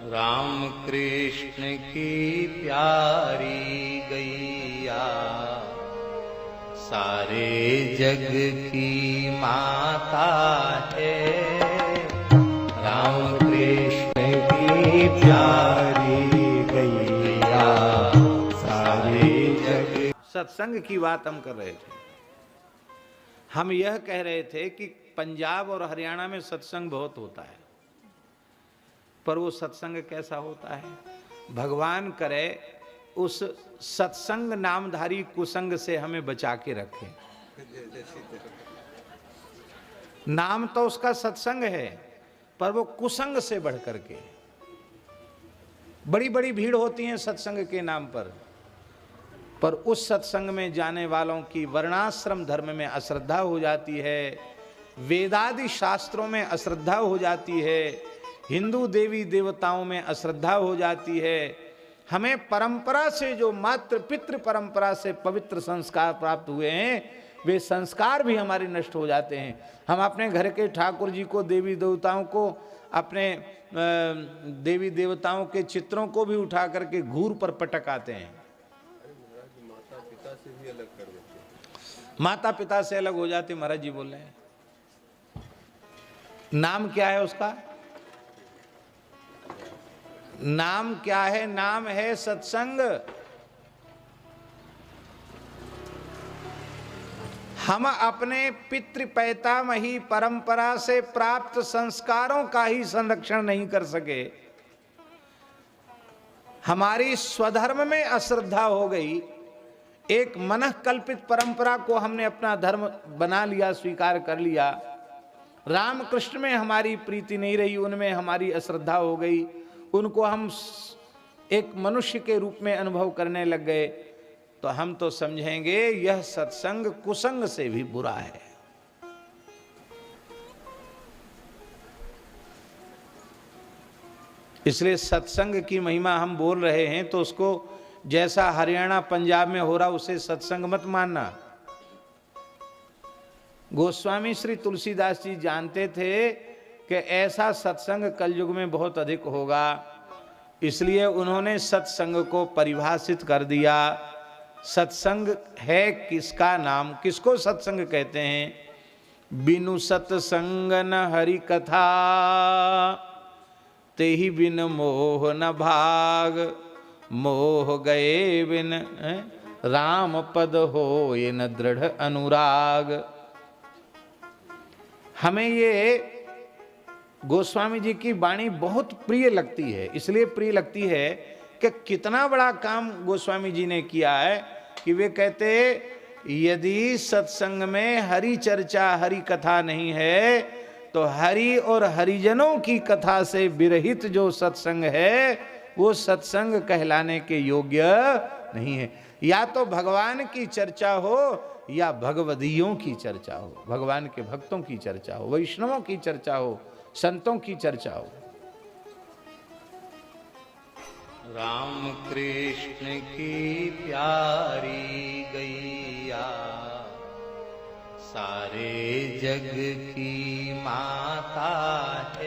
राम कृष्ण की प्यारी गैया सारे जग की माता है। राम कृष्ण की प्यारी गैया सारे जग। सत्संग की बात हम कर रहे थे। हम यह कह रहे थे कि पंजाब और हरियाणा में सत्संग बहुत होता है, पर वो सत्संग कैसा होता है? भगवान करे उस सत्संग नामधारी कुसंग से हमें बचा के रखे। नाम तो उसका सत्संग है, पर वो कुसंग से बढ़ करके। बड़ी बड़ी भीड़ होती है सत्संग के नाम पर उस सत्संग में जाने वालों की वर्णाश्रम धर्म में अश्रद्धा हो जाती है, वेदादि शास्त्रों में अश्रद्धा हो जाती है, हिंदू देवी देवताओं में अश्रद्धा हो जाती है। हमें परंपरा से जो मातृ पितृ परंपरा से पवित्र संस्कार प्राप्त हुए हैं, वे संस्कार भी हमारे नष्ट हो जाते हैं। हम अपने घर के ठाकुर जी को, देवी देवताओं को, अपने देवी देवताओं के चित्रों को भी उठा करके घूर पर पटक आते हैं। माता पिता से अलग हो जाते। महाराज जी बोल रहे हैं, नाम क्या है उसका? नाम क्या है? नाम है सत्संग। हम अपने पितृ पैतामही परंपरा से प्राप्त संस्कारों का ही संरक्षण नहीं कर सके। हमारी स्वधर्म में अश्रद्धा हो गई। एक मनः कल्पित परंपरा को हमने अपना धर्म बना लिया, स्वीकार कर लिया। रामकृष्ण में हमारी प्रीति नहीं रही, उनमें हमारी अश्रद्धा हो गई। उनको हम एक मनुष्य के रूप में अनुभव करने लग गए, तो हम तो समझेंगे यह सत्संग कुसंग से भी बुरा है। इसलिए सत्संग की महिमा हम बोल रहे हैं, तो उसको जैसा हरियाणा पंजाब में हो रहा उसे सत्संग मत मानना। गोस्वामी श्री तुलसीदास जी जानते थे कि ऐसा सत्संग कलयुग में बहुत अधिक होगा, इसलिए उन्होंने सत्संग को परिभाषित कर दिया। सत्संग है किसका नाम? किसको सत्संग कहते हैं? बिनु सत्संग न हरि कथा, तेहि बिन मोह न भाग। मोह गए बिन राम पद होय न दृढ़ अनुराग। हमें ये गोस्वामी जी की वाणी बहुत प्रिय लगती है। इसलिए प्रिय लगती है कि कितना बड़ा काम गोस्वामी जी ने किया है कि वे कहते यदि सत्संग में हरि चर्चा, हरि कथा नहीं है, तो हरि और हरिजनों की कथा से विरहित जो सत्संग है वो सत्संग कहलाने के योग्य नहीं है। या तो भगवान की चर्चा हो या भगवदियों की चर्चा हो, भगवान के भक्तों की चर्चा हो, वैष्णवों की चर्चा हो, संतों की चर्चा हो। राम कृष्ण की प्यारी गैया सारे जग की माता है।